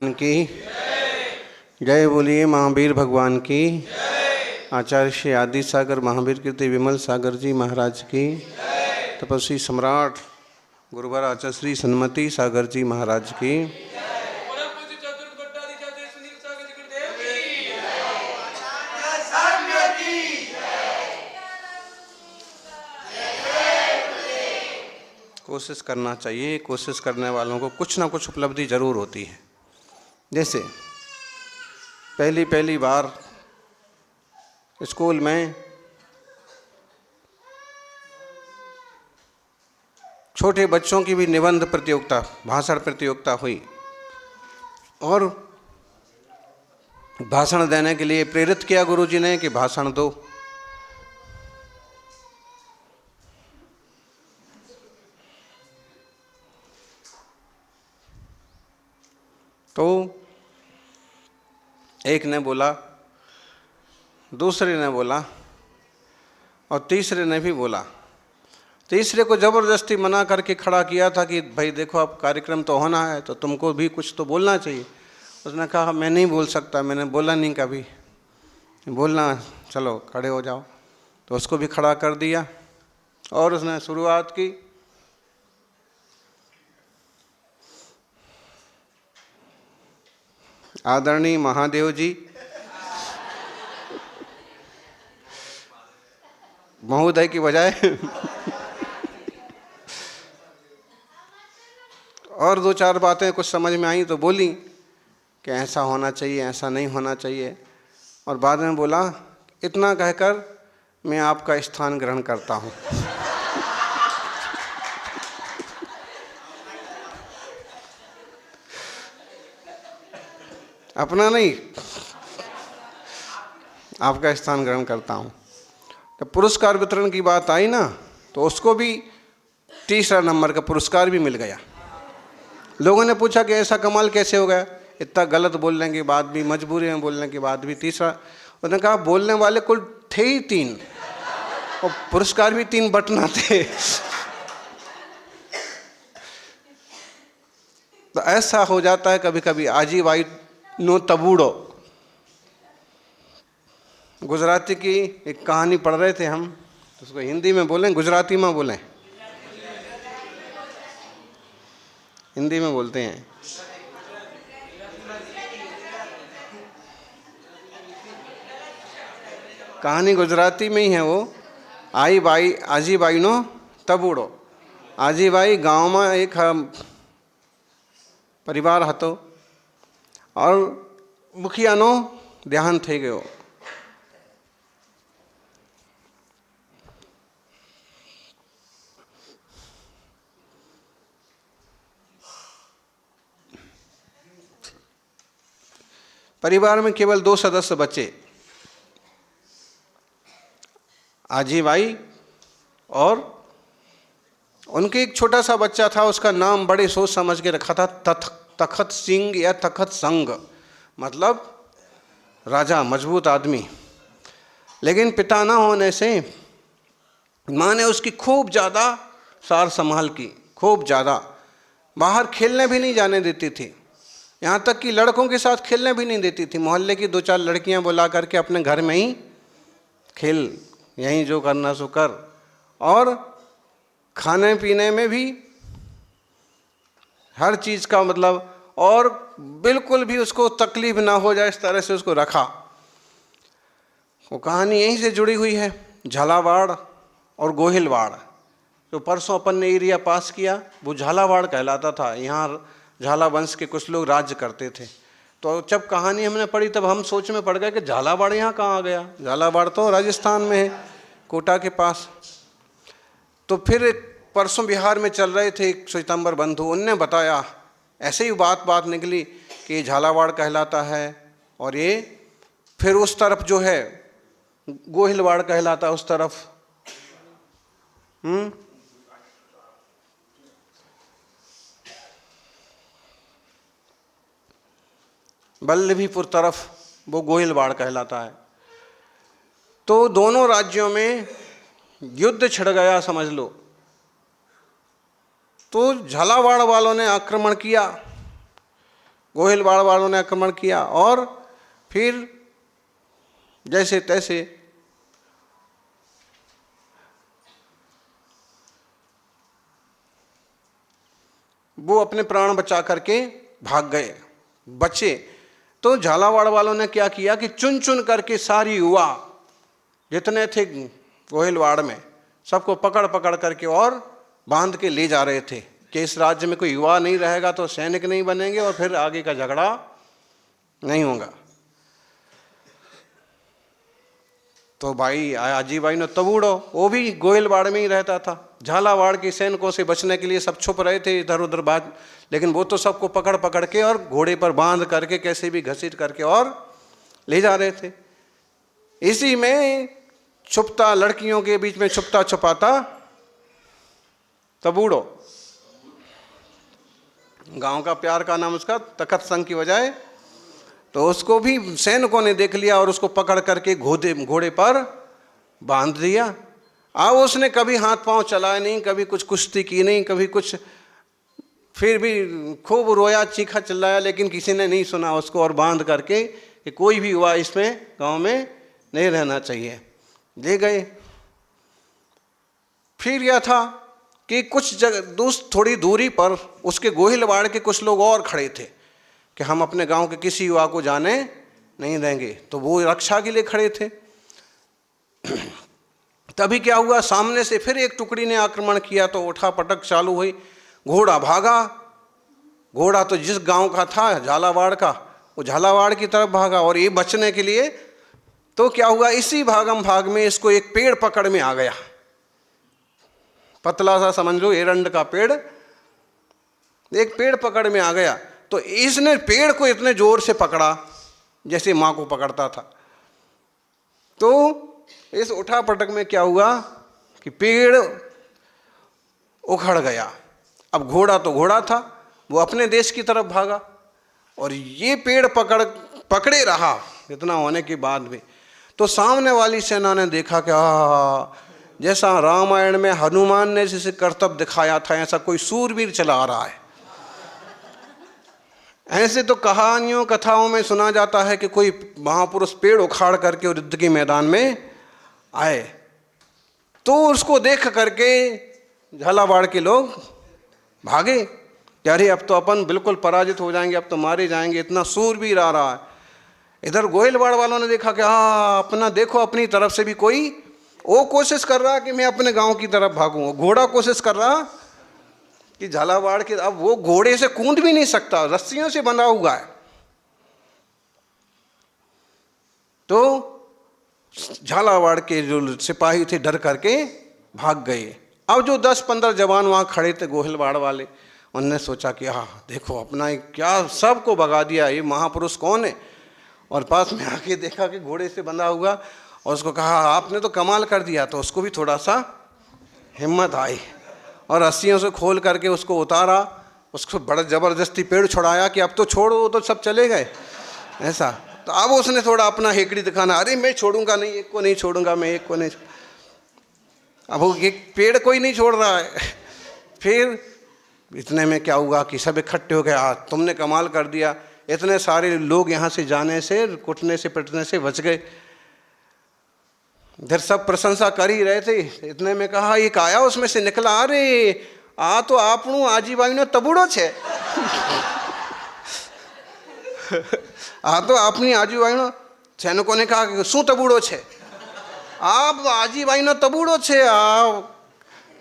की जय बोलिए। महावीर भगवान की, आचार्य श्री आदि सागर महावीर कीर्ति विमल सागर जी महाराज की, तपस्वी सम्राट गुरुवर आचार्य श्री सन्मति सागर जी महाराज की। कोशिश करना चाहिए, कोशिश करने वालों को कुछ ना कुछ उपलब्धि जरूर होती है। जैसे पहली बार स्कूल में छोटे बच्चों की भी निबंध प्रतियोगिता, भाषण प्रतियोगिता हुई और भाषण देने के लिए प्रेरित किया गुरुजी ने कि भाषण दो। तो एक ने बोला, दूसरे ने बोला और तीसरे ने भी बोला। तीसरे को जबरदस्ती मना करके खड़ा किया था कि भाई देखो, अब कार्यक्रम तो होना है तो तुमको भी कुछ तो बोलना चाहिए। उसने कहा मैं नहीं बोल सकता, मैंने बोला नहीं कभी, बोलना, चलो खड़े हो जाओ। तो उसको भी खड़ा कर दिया और उसने शुरुआत की। आदरणीय महादेव जी महोदय की बजाय और दो चार बातें कुछ समझ में आई तो बोली कि ऐसा होना चाहिए, ऐसा नहीं होना चाहिए। और बाद में बोला, इतना कहकर मैं आपका स्थान ग्रहण करता हूँ। अपना नहीं, आपका स्थान ग्रहण करता हूँ। तो पुरस्कार वितरण की बात आई ना, तो उसको भी तीसरा नंबर का पुरस्कार भी मिल गया। लोगों ने पूछा कि ऐसा कमाल कैसे हो गया, इतना गलत बोलने के बाद भी, मजबूरी में बोलने के बाद भी तीसरा। उसने कहा बोलने वाले कुल थे ही 3 और पुरस्कार भी 3 बटना थे। तो ऐसा हो जाता है कभी कभी। आजी भाई नो तबूड़ो, गुजराती की एक कहानी पढ़ रहे थे हम, तो उसको हिंदी में बोलें गुजराती में बोलें? हिंदी में बोलते हैं। कहानी गुजराती में ही है वो। आजी बाई नो तबूड़ो। आजी बाई गांव में एक परिवार हतो और मुखियानो देहांत થઈ ગયો। परिवार में केवल 2 सदस्य बचे, आजी बाई और उनके एक छोटा सा बच्चा था। उसका नाम बड़े सोच समझ के रखा था, तखत सिंह या तखत संग, मतलब राजा, मजबूत आदमी। लेकिन पिता ना होने से माँ ने उसकी खूब ज़्यादा सार संभाल की, खूब ज़्यादा। बाहर खेलने भी नहीं जाने देती थी, यहाँ तक कि लड़कों के साथ खेलने भी नहीं देती थी। मोहल्ले की 2-4 लड़कियाँ बुला करके अपने घर में ही खेल, यहीं जो करना सो कर। और खाने पीने में भी हर चीज़ का मतलब, और बिल्कुल भी उसको तकलीफ ना हो जाए इस तरह से उसको रखा। वो कहानी यहीं से जुड़ी हुई है, झालावाड़ और गोहिलवाड़। जो परसों अपन ने एरिया पास किया वो झालावाड़ कहलाता था। यहाँ झाला वंश के कुछ लोग राज्य करते थे। तो जब कहानी हमने पढ़ी तब हम सोच में पड़ गए कि झालावाड़ यहाँ कहाँ आ गया। झालावाड़ तो राजस्थान में है, कोटा के पास। तो फिर परसों बिहार में चल रहे थे एक श्वेतांबर बंधु, उनने बताया, ऐसे ही बात निकली कि ये झालावाड़ कहलाता है और ये फिर उस तरफ जो है गोहिलवाड़ कहलाता है, उस तरफ। वल्लभीपुर तरफ वो गोहिलवाड़ कहलाता है। तो दोनों राज्यों में युद्ध छिड़ गया समझ लो। तो झालावाड़ वालों ने आक्रमण किया गोहिलवाड़ वालों ने आक्रमण किया और फिर जैसे तैसे वो अपने प्राण बचा करके भाग गए, बचे। तो झालावाड़ वालों ने क्या किया कि चुन चुन करके सारी युवा जितने थे गोहिलवाड़ में सबको पकड़ पकड़ करके और बांध के ले जा रहे थे कि इस राज्य में कोई युवा नहीं रहेगा तो सैनिक नहीं बनेंगे और फिर आगे का झगड़ा नहीं होगा। तो भाई आजी भाई ने तबूड़ो, वो भी गोहिलवाड़ में ही रहता था। झालावाड़ के सैनिकों से बचने के लिए सब छुप रहे थे इधर उधर भाग, लेकिन वो तो सबको पकड़ पकड़ के और घोड़े पर बांध करके कैसे भी घसीट करके और ले जा रहे थे। इसी में छुपता, लड़कियों के बीच में छुपता छुपाता तबूड़ो, गांव का प्यार का नाम उसका तखत संग की बजाय, तो उसको भी सैनिकों ने देख लिया और उसको पकड़ करके घोड़े पर बांध दिया। अब उसने कभी हाथ पांव चलाए नहीं, कभी कुछ कुश्ती की नहीं, कभी कुछ, फिर भी खूब रोया चीखा चिल्लाया, लेकिन किसी ने नहीं सुना उसको, और बांध करके कि कोई भी हुआ इसमें गांव में नहीं रहना चाहिए, ले गए। फिर यह था कि कुछ जगह थोड़ी दूरी पर उसके गोहिलवाड़ के कुछ लोग और खड़े थे कि हम अपने गांव के किसी युवा को जाने नहीं देंगे, तो वो रक्षा के लिए खड़े थे। तभी क्या हुआ, सामने से फिर एक टुकड़ी ने आक्रमण किया तो उठा पटक चालू हुई। घोड़ा भागा, घोड़ा तो जिस गांव का था झालावाड़ का, वो झालावाड़ की तरफ भागा, और ये बचने के लिए तो क्या हुआ, इसी भागम भाग में इसको एक पेड़ पकड़ में आ गया, पतला सा समझ लो एरंड का पेड़, एक पेड़ पकड़ में आ गया। तो इसने पेड़ को इतने जोर से पकड़ा जैसे माँ को पकड़ता था। तो इस उठा पटक में क्या हुआ कि पेड़ उखड़ गया। अब घोड़ा तो घोड़ा था, वो अपने देश की तरफ भागा, और ये पेड़ पकड़े रहा इतना होने के बाद भी। तो सामने वाली सेना ने देखा कि जैसा रामायण में हनुमान ने जैसे कर्तव्य दिखाया था, ऐसा कोई सूरवीर चला आ रहा है। ऐसे तो कहानियों कथाओं में सुना जाता है कि कोई महापुरुष पेड़ उखाड़ करके युद्ध के मैदान में आए। तो उसको देख करके झालावाड़ के लोग भागे, अरे अब तो अपन बिल्कुल पराजित हो जाएंगे, अब तो मारे जाएंगे, इतना सूरवीर आ रहा है। इधर गोहिलवाड़ वालों ने देखा कि अपना देखो, अपनी तरफ से भी कोई वो कोशिश कर रहा कि मैं अपने गांव की तरफ भागूं। घोड़ा कोशिश कर रहा कि झालावाड़ के, अब वो घोड़े से कूद भी नहीं सकता, रस्सियों से बंधा हुआ है। तो झालावाड़ के जो सिपाही थे डर करके भाग गए। अब जो 10-15 जवान वहाँ खड़े थे गोहिलवाड़ वाले, उनने सोचा कि देखो अपना क्या सबको भगा दिया, ये महापुरुष कौन है। और पास में आके देखा कि घोड़े से बंधा हुआ, और उसको कहा आपने तो कमाल कर दिया। तो उसको भी थोड़ा सा हिम्मत आई और रस्सियों से खोल करके उसको उतारा, उसको बड़ा ज़बरदस्ती पेड़ छुड़ाया कि अब तो छोड़ो, तो सब चले गए ऐसा। तो अब उसने थोड़ा अपना हेकड़ी दिखाना, अरे मैं छोड़ूंगा नहीं, एक को नहीं छोड़ूंगा, मैं एक को नहीं। अब वो एक पेड़ कोई नहीं छोड़ रहा है। फिर इतने में क्या हुआ कि सब इकट्ठे हो गए, तुमने कमाल कर दिया, इतने सारे लोग यहाँ से जाने से, कुटने से पिटने से बच गए। इधर सब प्रशंसा कर ही रहे थे, इतने में कहा एक आया उसमें से निकला, अरे तो आपनू आजीबाई ने तबूड़ो छे। तो आपनी आजीबाई ने, सैनिकों ने कहा कि शू तबूड़ो छे, आप आजीबाई ने तबूड़ो छे।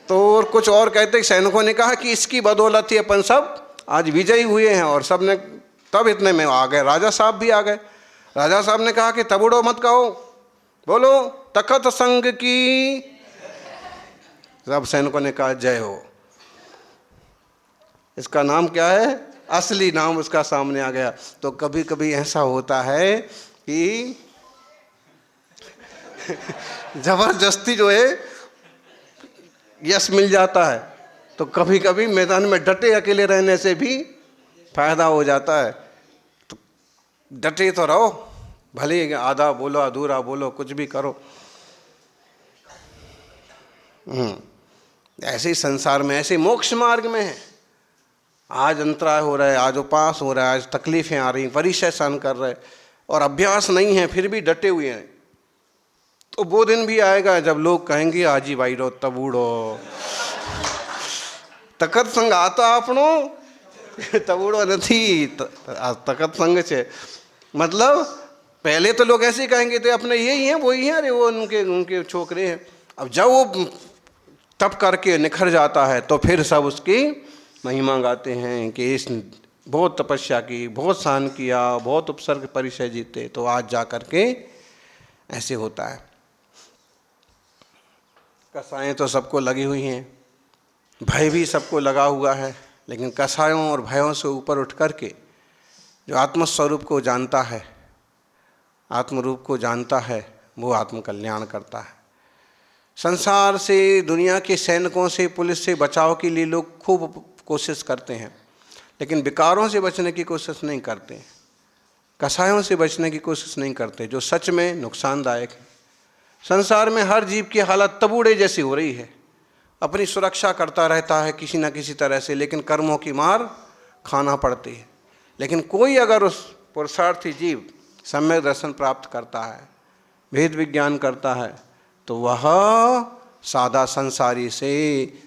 तो और कुछ और कहते, सैनिकों ने कहा कि इसकी बदौलत ही अपन सब आज विजयी हुए हैं। और सब ने, तब इतने में आ गए राजा साहब भी आ गए। राजा साहब ने कहा कि तबूड़ो मत कहो, बोलो तखत संग की। सब सैनिकों ने कहा जय हो। इसका नाम क्या है, असली नाम उसका सामने आ गया। तो कभी कभी ऐसा होता है कि जबरदस्ती जो है यश मिल जाता है, तो कभी कभी मैदान में डटे अकेले रहने से भी फायदा हो जाता है। तो डटे तो रहो, भले ही आधा बोलो अधूरा बोलो, कुछ भी करो। ऐसे ही संसार में, ऐसे मोक्ष मार्ग में है। आज अंतराय हो रहा है, आज उपास हो रहा है, आज तकलीफ़ें आ रही, परिचय सहन कर रहे, और अभ्यास नहीं है फिर भी डटे हुए हैं, तो वो दिन भी आएगा जब लोग कहेंगे आजी भाई रो तबूड़ो तकत संग आता आपनो तबूड़ो नहीं तकत संग छे। मतलब पहले तो लोग ऐसे ही कहेंगे तो अपने यही हैं, वही हैं, अरे वो उनके उनके छोकरे हैं। अब जब वो तप करके निखर जाता है तो फिर सब उसकी महिमा गाते हैं कि इस बहुत तपस्या की, बहुत सहन किया, बहुत उपसर्ग परिचय जीते, तो आज जा कर के ऐसे होता है। कसाएं तो सबको लगी हुई हैं, भय भी सबको लगा हुआ है, लेकिन कसायों और भयों से ऊपर उठ कर के जो आत्मस्वरूप को जानता है, आत्मरूप को जानता है, वो आत्मकल्याण करता है। संसार से, दुनिया के सैनिकों से, पुलिस से बचाव के लिए लोग खूब कोशिश करते हैं, लेकिन विकारों से बचने की कोशिश नहीं करते, कसायों से बचने की कोशिश नहीं करते, जो सच में नुकसानदायक है। संसार में हर जीव की हालत तबूड़े जैसी हो रही है, अपनी सुरक्षा करता रहता है किसी न किसी तरह से, लेकिन कर्मों की मार खाना पड़ती है। लेकिन कोई अगर उस पुरुषार्थी जीव सम्यक दर्शन प्राप्त करता है, भेद विज्ञान करता है, तो वह सादा संसारी से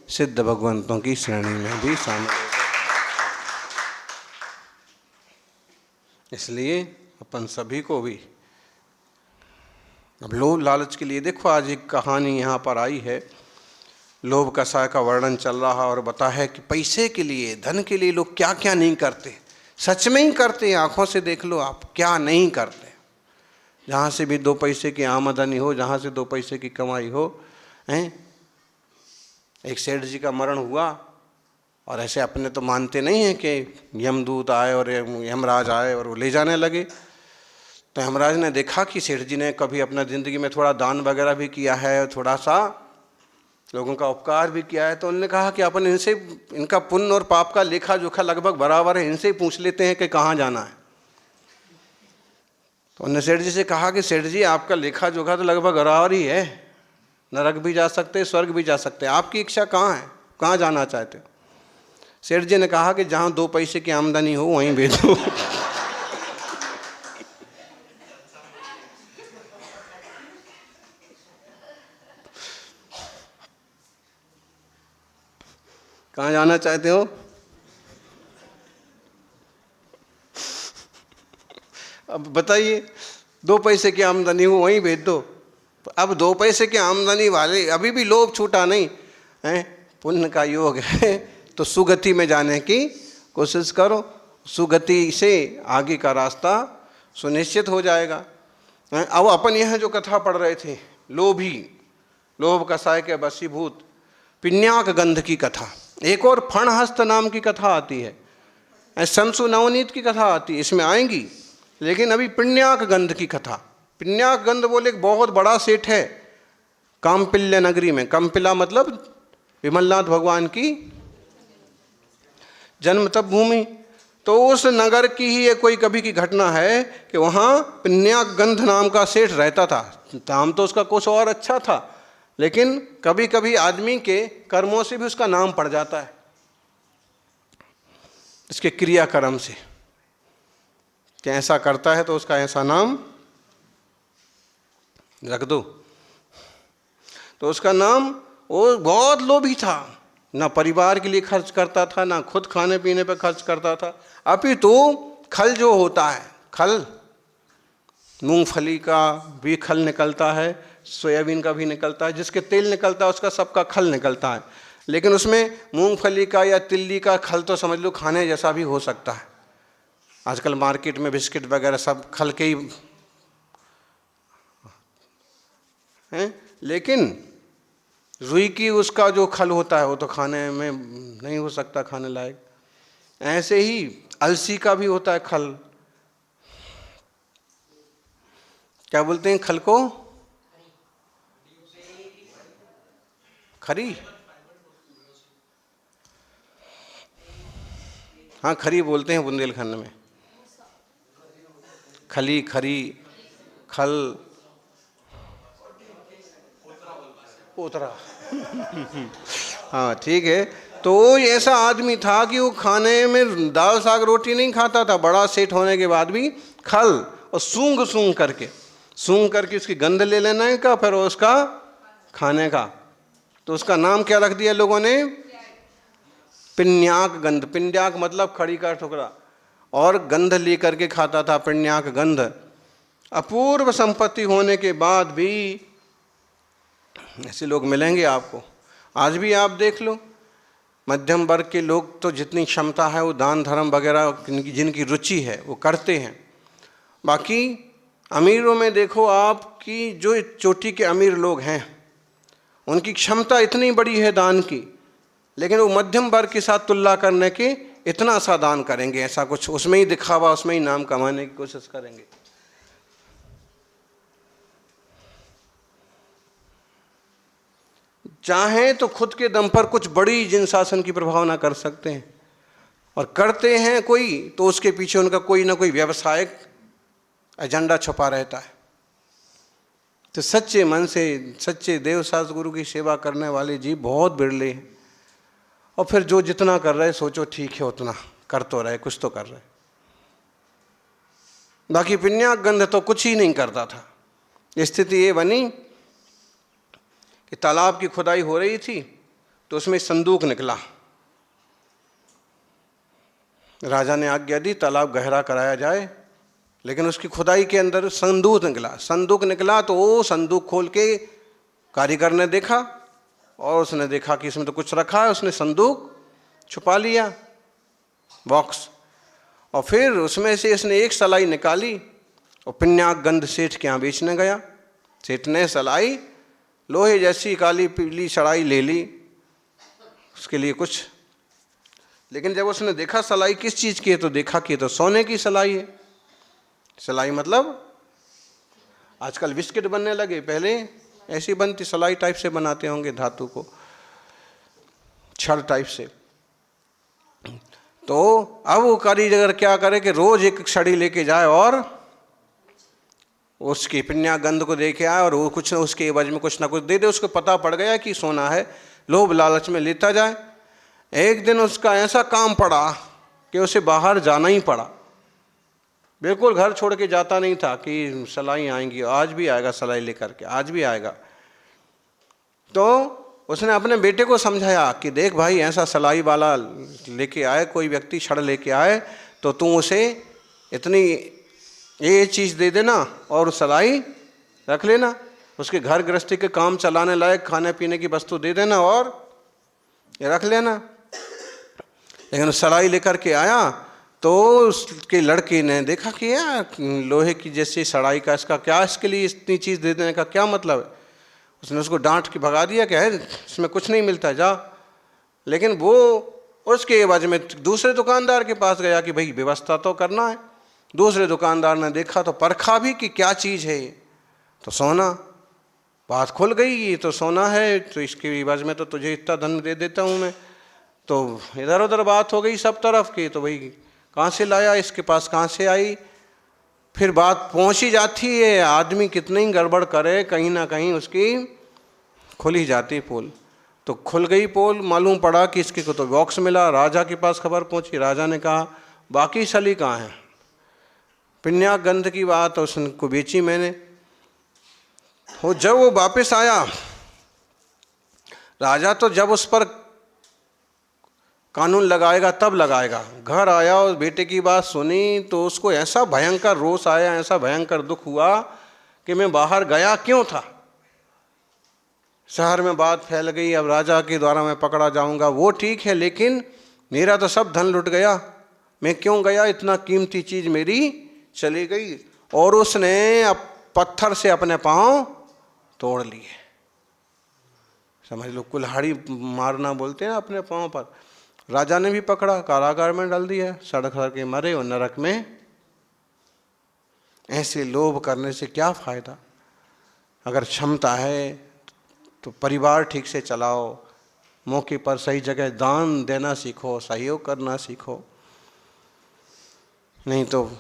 सिद्ध भगवंतों की श्रेणी में भी शामिल होगा। इसलिए अपन सभी को भी अब लोभ लालच के लिए, देखो आज एक कहानी यहाँ पर आई है, लोभ कसाय का वर्णन चल रहा है और बता है कि पैसे के लिए, धन के लिए लोग क्या क्या नहीं करते, सच में ही करते, आंखों से देख लो आप क्या नहीं करते। जहाँ से भी 2 पैसे की आमदनी हो, जहाँ से 2 पैसे की कमाई हो, हैं। एक सेठ जी का मरण हुआ और ऐसे अपने तो मानते नहीं हैं कि यमदूत आए और यमराज आए और वो ले जाने लगे। तो यमराज ने देखा कि सेठ जी ने कभी अपना ज़िंदगी में थोड़ा दान वगैरह भी किया है, थोड़ा सा लोगों का उपकार भी किया है, तो उन्होंने कहा कि अपन इनसे, इनका पुण्य और पाप का लेखा जोखा लगभग बराबर है, इनसे ही पूछ लेते हैं कि कहाँ जाना है। तो उन्होंने सेठ जी से कहा कि सेठ जी आपका लेखा जोखा तो लगभग बराबर ही है, नरक भी जा सकते, स्वर्ग भी जा सकते, आपकी इच्छा कहाँ है, कहाँ जाना चाहते हो। सेठ जी ने कहा कि जहाँ 2 पैसे की आमदनी हो वहीं भेजो। कहाँ जाना चाहते हो? अब बताइए, 2 पैसे की आमदनी हो वहीं भेज दो। अब 2 पैसे की आमदनी वाले अभी भी लोभ छूटा नहीं है, पुण्य का योग है तो सुगति में जाने की कोशिश करो, सुगति से आगे का रास्ता सुनिश्चित हो जाएगा। अब अपन यह जो कथा पढ़ रहे थे, लोभी, लोभ कसाय के वशीभूत, पिण्याक गंध की कथा, एक और फणहस्त नाम की कथा आती है, शमसु नवनीत की कथा आती है, इसमें आएंगी। लेकिन अभी पिण्याक गंध की कथा, पिण्याक गंध बोले एक बहुत बड़ा सेठ है कामपिल्य नगरी में। कंपिला मतलब विमलनाथ भगवान की जन्म तब भूमि। तो उस नगर की ही एक कोई कभी की घटना है कि वहाँ पिण्याक गंध नाम का सेठ रहता था। नाम तो उसका कुछ और अच्छा था, लेकिन कभी कभी आदमी के कर्मों से भी उसका नाम पड़ जाता है, इसके क्रियाकर्म से, कि ऐसा करता है तो उसका ऐसा नाम रख दो। तो उसका नाम, वो बहुत लोभी था, ना परिवार के लिए खर्च करता था, ना खुद खाने पीने पर खर्च करता था, अपितु खल जो होता है, खल, मूंगफली का भी खल निकलता है, सोयाबीन का भी निकलता है, जिसके तेल निकलता है उसका सबका खल निकलता है। लेकिन उसमें मूंगफली का या तिल्ली का खल तो समझ लो खाने जैसा भी हो सकता है। आजकल मार्केट में बिस्किट वगैरह सब खल के ही हैं, लेकिन रुई की उसका जो खल होता है वो तो खाने में नहीं हो सकता खाने लायक। ऐसे ही अलसी का भी होता है खल, क्या बोलते हैं खल को, खरी, हाँ खरी बोलते हैं बुंदेलखंड में, खली, खरी, खल, पोतरा। हाँ ठीक है, तो वो ऐसा आदमी था कि वो खाने में दाल साग रोटी नहीं खाता था, बड़ा सेठ होने के बाद भी खल और सूंघ करके उसकी गंध ले लेना है का, फिर उसका खाने का। तो उसका नाम क्या रख दिया लोगों ने? पिन्याक गंध। पिन्याक मतलब खड़ी का टुकड़ा, और गंध लेकर के खाता था, पिन्याक गंध। अपूर्व संपत्ति होने के बाद भी ऐसे लोग मिलेंगे आपको। आज भी आप देख लो, मध्यम वर्ग के लोग तो जितनी क्षमता है वो दान धर्म वगैरह जिनकी रुचि है वो करते हैं। बाकी अमीरों में देखो आप कि जो चोटी के अमीर लोग हैं उनकी क्षमता इतनी बड़ी है दान की, लेकिन वो मध्यम वर्ग के साथ तुलना करने के इतना सा दान करेंगे, ऐसा कुछ उसमें ही दिखावा, उसमें ही नाम कमाने की कोशिश करेंगे। चाहें तो खुद के दम पर कुछ बड़ी जिन शासन की प्रभावना कर सकते हैं, और करते हैं कोई तो उसके पीछे उनका कोई ना कोई व्यवसायिक एजेंडा छुपा रहता है। तो सच्चे मन से सच्चे देव शास्त्र गुरु की सेवा करने वाले जी बहुत बिरले हैं। और फिर जो जितना कर रहे सोचो ठीक है, उतना कर तो रहे, कुछ तो कर रहे। बाकी पिन्याक गंध तो कुछ ही नहीं करता था। स्थिति ये बनी कि तालाब की खुदाई हो रही थी तो उसमें संदूक निकला। राजा ने आज्ञा दी तालाब गहरा कराया जाए, लेकिन उसकी खुदाई के अंदर संदूक निकला। तो वो संदूक खोल के कारीगर ने देखा और उसने देखा कि इसमें तो कुछ रखा है। उसने संदूक छुपा लिया, बॉक्स, और फिर उसमें से इसने एक सलाई निकाली और पिन्याक गंध सेठ के यहाँ बेचने गया। सेठ ने सलाई लोहे जैसी काली पीली सलाई ले ली उसके लिए कुछ, लेकिन जब उसने देखा सलाई किस चीज़ की है तो देखा कि तो सोने की सलाई है। सलाई मतलब आजकल बिस्किट बनने लगे, पहले ऐसी बनती, सलाई टाइप से बनाते होंगे, धातु को छड़ टाइप से। तो अब वो कारीगर क्या करे कि रोज एक छड़ी लेके जाए और उसकी पिन्याक गंध को देखे आए और वो कुछ उसके एवज में कुछ ना कुछ दे दे। उसको पता पड़ गया कि सोना है, लोभ लालच में लेता जाए। एक दिन उसका ऐसा काम पड़ा कि उसे बाहर जाना ही पड़ा। बिल्कुल घर छोड़ के जाता नहीं था कि सलाई आएंगी, आज भी आएगा सलाई लेकर के, आज भी आएगा। तो उसने अपने बेटे को समझाया कि देख भाई, ऐसा सलाई वाला लेके आए, कोई व्यक्ति छड़ लेके आए तो तू उसे इतनी ये चीज़ दे देना और सलाई रख लेना, उसके घर गृहस्थी के काम चलाने लायक खाने पीने की वस्तु दे देना और ये रख लेना। लेकिन उस सलाई लेकर के आया तो उसके लड़के ने देखा कि यार लोहे की जैसी सड़ाई का इसका क्या, इसके लिए इतनी चीज़ दे देने का क्या मतलब है। उसने उसको डांट के भगा दिया कि है इसमें कुछ नहीं मिलता, जा। लेकिन वो उसके एवज में दूसरे दुकानदार के पास गया कि भाई व्यवस्था तो करना है। दूसरे दुकानदार ने देखा तो परखा भी कि क्या चीज़ है ये, तो सोना। बात खुल गई, ये तो सोना है, तो इसके एवज में तो तुझे इतना धन दे देता हूँ मैं। तो इधर उधर बात हो गई सब तरफ की, तो भाई कहाँ से लाया, इसके पास कहाँ से आई। फिर बात पहुँच ही जाती है, आदमी कितनी गड़बड़ करे कहीं ना कहीं उसकी खुल ही जाती पोल। तो खुल गई पोल, मालूम पड़ा कि इसके को तो बॉक्स मिला। राजा के पास खबर पहुँची, राजा ने कहा बाकी सली कहाँ है। पिन्याक गंध की बात उसको बेची मैंने। वो जब वो वापस आया, राजा तो जब उस पर कानून लगाएगा तब लगाएगा। घर आया और बेटे की बात सुनी तो उसको ऐसा भयंकर रोष आया, ऐसा भयंकर दुख हुआ कि मैं बाहर गया क्यों था। शहर में बात फैल गई, अब राजा के द्वारा मैं पकड़ा जाऊंगा। वो ठीक है, लेकिन मेरा तो सब धन लुट गया, मैं क्यों गया, इतना कीमती चीज़ मेरी चली गई। और उसने अब पत्थर से अपने पाँव तोड़ लिए। समझ लो, कुल्हाड़ी मारना बोलते हैं अपने पाँव पर। राजा ने भी पकड़ा, कारागार में डाल दिया, सड़क के मरे और नरक में। ऐसे लोभ करने से क्या फायदा। अगर क्षमता है तो परिवार ठीक से चलाओ, मौके पर सही जगह दान देना सीखो, सहयोग करना सीखो। नहीं तो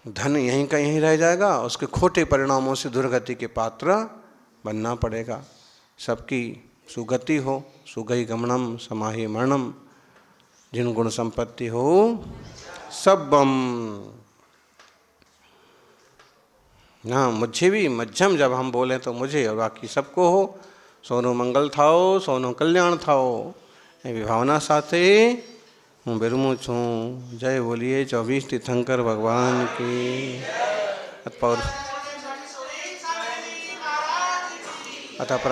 धन यहीं का यहीं रह जाएगा, उसके खोटे परिणामों से दुर्गति के पात्र बनना पड़ेगा। सबकी सुगति हो। सुगई गमनम समाहि मरणम। जिन गुण संपत्ति हो सब बम। हाँ, मुझे भी मध्यम जब हम बोले तो मुझे और बाकी सबको हो। सोनो मंगल थाओ, सोनो कल्याण थाओ। एवी भावना साथे हूँ बिरमू छूँ। जय बोलिए 24 तीर्थंकर भगवान की। अतः